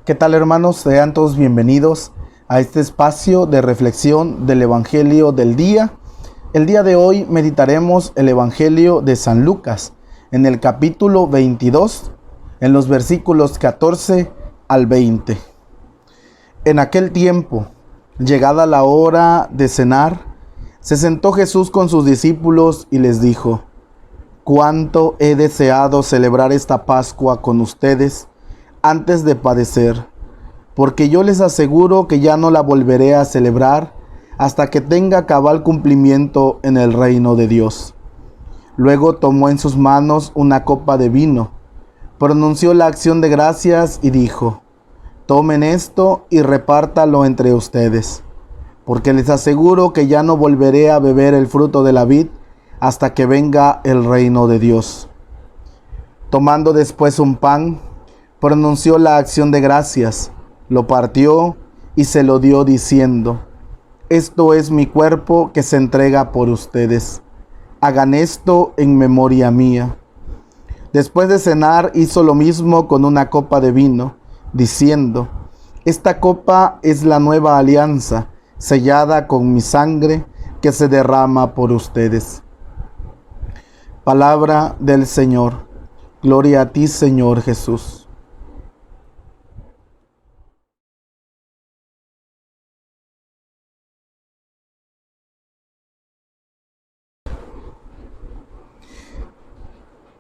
¿Qué tal, hermanos? Sean todos bienvenidos a este espacio de reflexión del Evangelio del día. El día de hoy meditaremos el Evangelio de San Lucas en el capítulo 22, en los versículos 14 al 20. En aquel tiempo, llegada la hora de cenar, se sentó Jesús con sus discípulos y les dijo: «Cuánto he deseado celebrar esta Pascua con ustedes antes de padecer, porque yo les aseguro que ya no la volveré a celebrar hasta que tenga cabal cumplimiento en el reino de Dios». Luego tomó en sus manos una copa de vino, pronunció la acción de gracias y dijo: «Tomen esto y repártalo entre ustedes, porque les aseguro que ya no volveré a beber el fruto de la vid hasta que venga el reino de Dios». Tomando después un pan, pronunció la acción de gracias, lo partió y se lo dio diciendo: «Esto es mi cuerpo que se entrega por ustedes. Hagan esto en memoria mía». Después de cenar hizo lo mismo con una copa de vino, diciendo: «Esta copa es la nueva alianza, sellada con mi sangre que se derrama por ustedes». Palabra del Señor. Gloria a ti, Señor Jesús.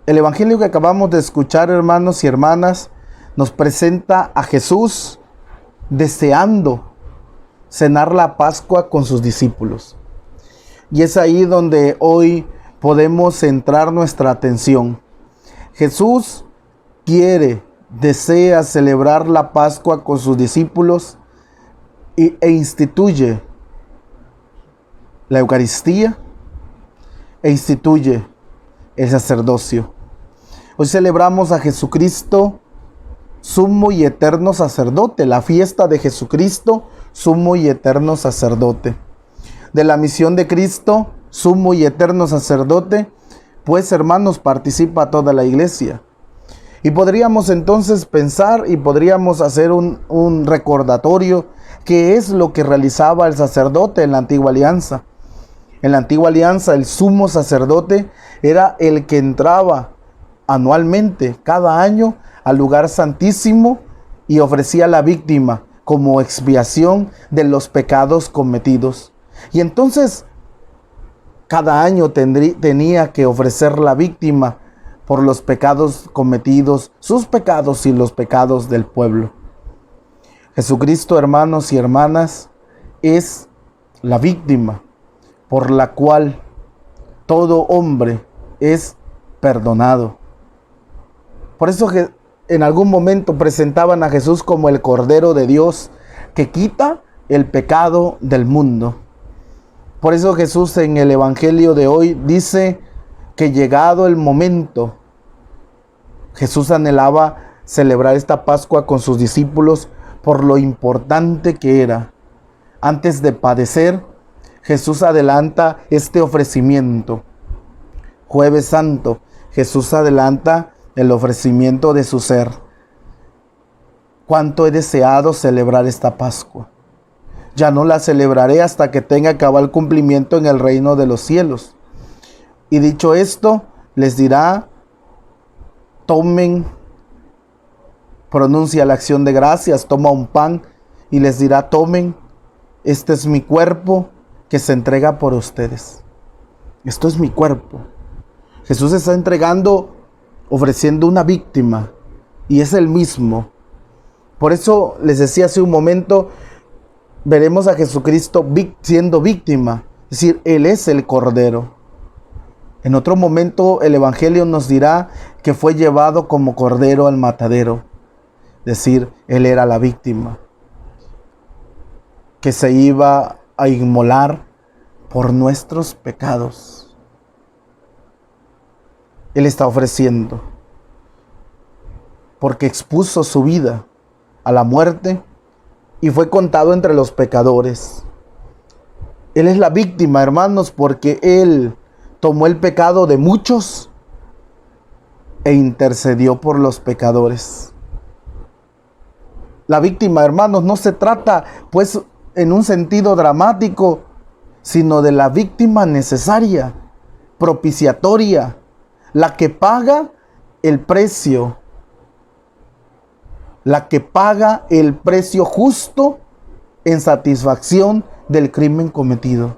El Evangelio que acabamos de escuchar, hermanos y hermanas, nos presenta a Jesús deseando cenar la Pascua con sus discípulos. Y es ahí donde hoy podemos centrar nuestra atención. Jesús desea celebrar la Pascua con sus discípulos e instituye la Eucaristía e instituye el sacerdocio. Hoy celebramos a Jesucristo, sumo y eterno sacerdote, la fiesta de Jesucristo, sumo y eterno sacerdote. De la misión de Cristo, sumo y eterno sacerdote, pues, hermanos, participa toda la iglesia. Y podríamos entonces pensar y podríamos hacer un recordatorio qué es lo que realizaba el sacerdote en la antigua alianza. En la antigua alianza, el sumo sacerdote era el que entraba anualmente, cada año, al lugar santísimo y ofrecía la víctima como expiación de los pecados cometidos. Y entonces, cada año tenía que ofrecer la víctima por los pecados cometidos, sus pecados y los pecados del pueblo. Jesucristo, hermanos y hermanas, es la víctima por la cual todo hombre es perdonado. Por eso que en algún momento presentaban a Jesús como el Cordero de Dios que quita el pecado del mundo. Por eso Jesús en el Evangelio de hoy dice que llegado el momento, Jesús anhelaba celebrar esta Pascua con sus discípulos por lo importante que era. Antes de padecer, Jesús adelanta este ofrecimiento. Jueves Santo, Jesús adelanta el ofrecimiento de su ser. Cuánto he deseado celebrar esta Pascua. Ya no la celebraré hasta que tenga cabal cumplimiento en el reino de los cielos. Y dicho esto, les dirá: tomen, pronuncia la acción de gracias, toma un pan y les dirá: tomen, este es mi cuerpo que se entrega por ustedes. Esto es mi cuerpo. Jesús está entregando, ofreciendo una víctima, y es el mismo. Por eso les decía hace un momento, veremos a Jesucristo siendo víctima, es decir, Él es el Cordero. En otro momento el Evangelio nos dirá que fue llevado como Cordero al matadero, es decir, Él era la víctima, que se iba a inmolar por nuestros pecados. Él está ofreciendo, porque expuso su vida a la muerte y fue contado entre los pecadores. Él es la víctima, hermanos, porque Él tomó el pecado de muchos e intercedió por los pecadores. La víctima, hermanos, no se trata pues en un sentido dramático, sino de la víctima necesaria, propiciatoria, la que paga el precio, la que paga el precio justo en satisfacción del crimen cometido.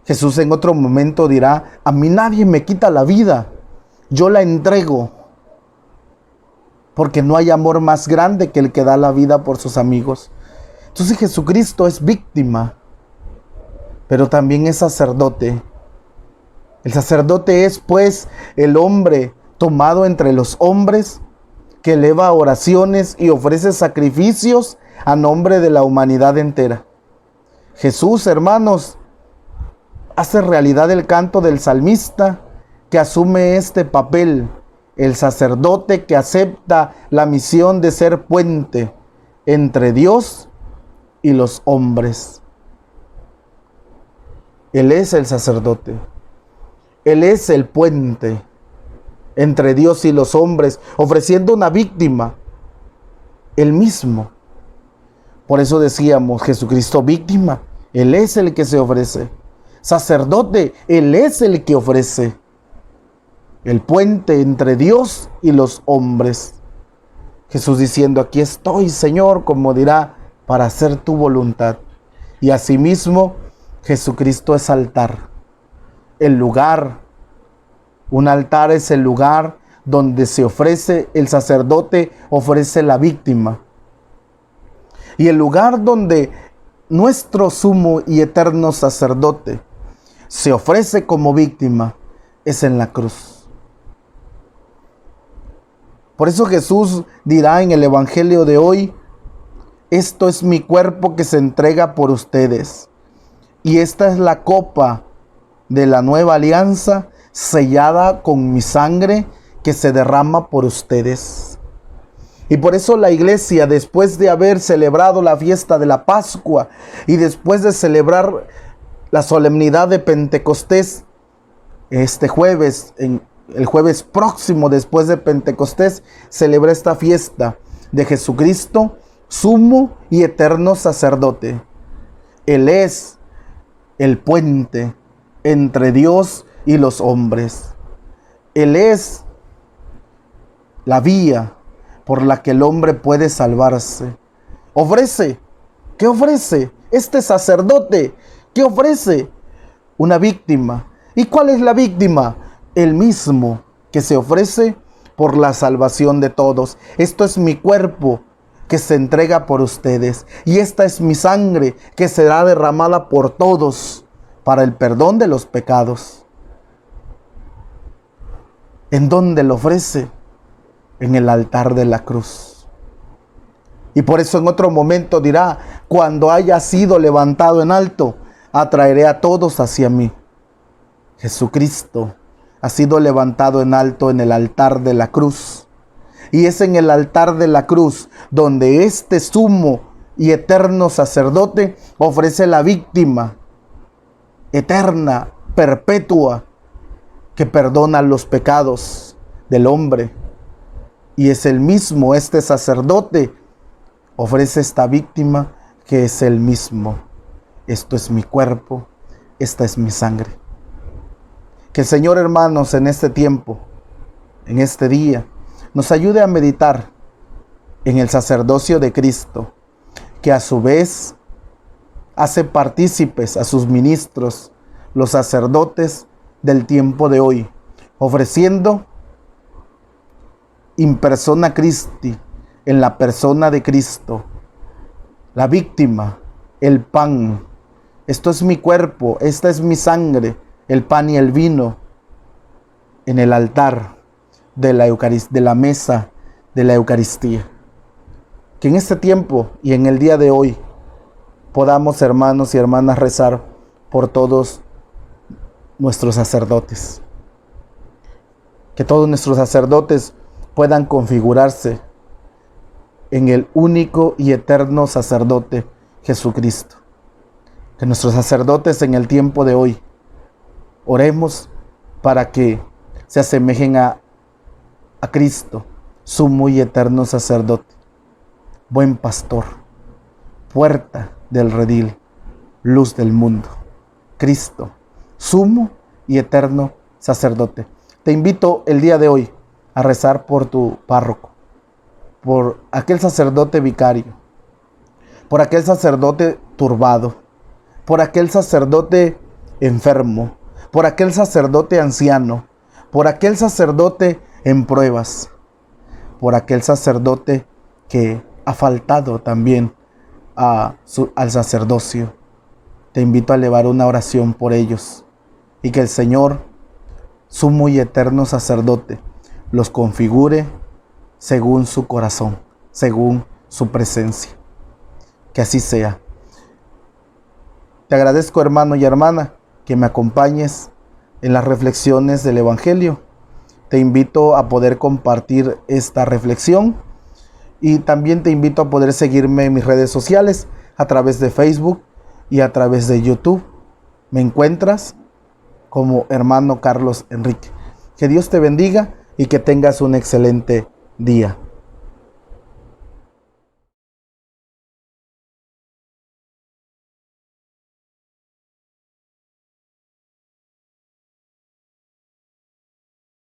Jesús en otro momento dirá: a mí nadie me quita la vida, yo la entrego, porque no hay amor más grande que el que da la vida por sus amigos. Entonces Jesucristo es víctima, pero también es sacerdote. El sacerdote es pues el hombre tomado entre los hombres que eleva oraciones y ofrece sacrificios a nombre de la humanidad entera. Jesús, hermanos, hace realidad el canto del salmista que asume este papel, el sacerdote que acepta la misión de ser puente entre Dios y los hombres. Él es el sacerdote. Él es el puente entre Dios y los hombres, ofreciendo una víctima, Él mismo. Por eso decíamos, Jesucristo víctima, Él es el que se ofrece. Sacerdote, Él es el que ofrece. El puente entre Dios y los hombres. Jesús diciendo: aquí estoy, Señor, como dirá, para hacer tu voluntad. Y asimismo, Jesucristo es altar. El lugar, un altar es el lugar donde se ofrece, el sacerdote ofrece la víctima. Y el lugar donde nuestro sumo y eterno sacerdote se ofrece como víctima es en la cruz. Por eso Jesús dirá en el Evangelio de hoy: esto es mi cuerpo que se entrega por ustedes. Y esta es la copa de la nueva alianza, sellada con mi sangre que se derrama por ustedes. Y por eso la iglesia, después de haber celebrado la fiesta de la Pascua y después de celebrar la solemnidad de Pentecostés, este jueves, el jueves próximo después de Pentecostés, celebra esta fiesta de Jesucristo, sumo y eterno sacerdote. Él es el puente entre Dios y los hombres. Él es la vía por la que el hombre puede salvarse. Ofrece. ¿Qué ofrece este sacerdote? ¿Qué ofrece? Una víctima. ¿Y cuál es la víctima? El mismo que se ofrece por la salvación de todos. Esto es mi cuerpo que se entrega por ustedes. Y esta es mi sangre que será derramada por todos para el perdón de los pecados. ¿En dónde lo ofrece? En el altar de la cruz. Y por eso en otro momento dirá: cuando haya sido levantado en alto, atraeré a todos hacia mí. Jesucristo ha sido levantado en alto en el altar de la cruz. Y es en el altar de la cruz donde este sumo y eterno sacerdote ofrece la víctima eterna, perpetua, que perdona los pecados del hombre. Y es el mismo, este sacerdote ofrece esta víctima que es el mismo. Esto es mi cuerpo, esta es mi sangre. Que el Señor, hermanos, en este tiempo, en este día, nos ayude a meditar en el sacerdocio de Cristo, que a su vez hace partícipes a sus ministros, los sacerdotes del tiempo de hoy, ofreciendo in persona Christi, en la persona de Cristo, la víctima, el pan. Esto es mi cuerpo, esta es mi sangre, el pan y el vino, en el altar de la Eucaristía, de la mesa de la Eucaristía. Que en este tiempo y en el día de hoy podamos, hermanos y hermanas, rezar por todos nuestros sacerdotes. Que todos nuestros sacerdotes puedan configurarse en el único y eterno sacerdote, Jesucristo. Que nuestros sacerdotes en el tiempo de hoy oremos para que se asemejen a Cristo, sumo y eterno sacerdote. buen pastor, puerta del redil, luz del mundo, Cristo, sumo y eterno sacerdote. Te invito el día de hoy a rezar por tu párroco, por aquel sacerdote vicario, por aquel sacerdote turbado, por aquel sacerdote enfermo, por aquel sacerdote anciano, por aquel sacerdote en pruebas, por aquel sacerdote que ha faltado también al sacerdocio. Te invito a elevar una oración por ellos y que el Señor, sumo y eterno sacerdote, los configure según su corazón, según su presencia. Que así sea. Te agradezco, hermano y hermana, que me acompañes en las reflexiones del Evangelio. Te invito a poder compartir esta reflexión y también te invito a poder seguirme en mis redes sociales a través de Facebook y a través de YouTube. Me encuentras como hermano Carlos Enrique. Que Dios te bendiga y que tengas un excelente día.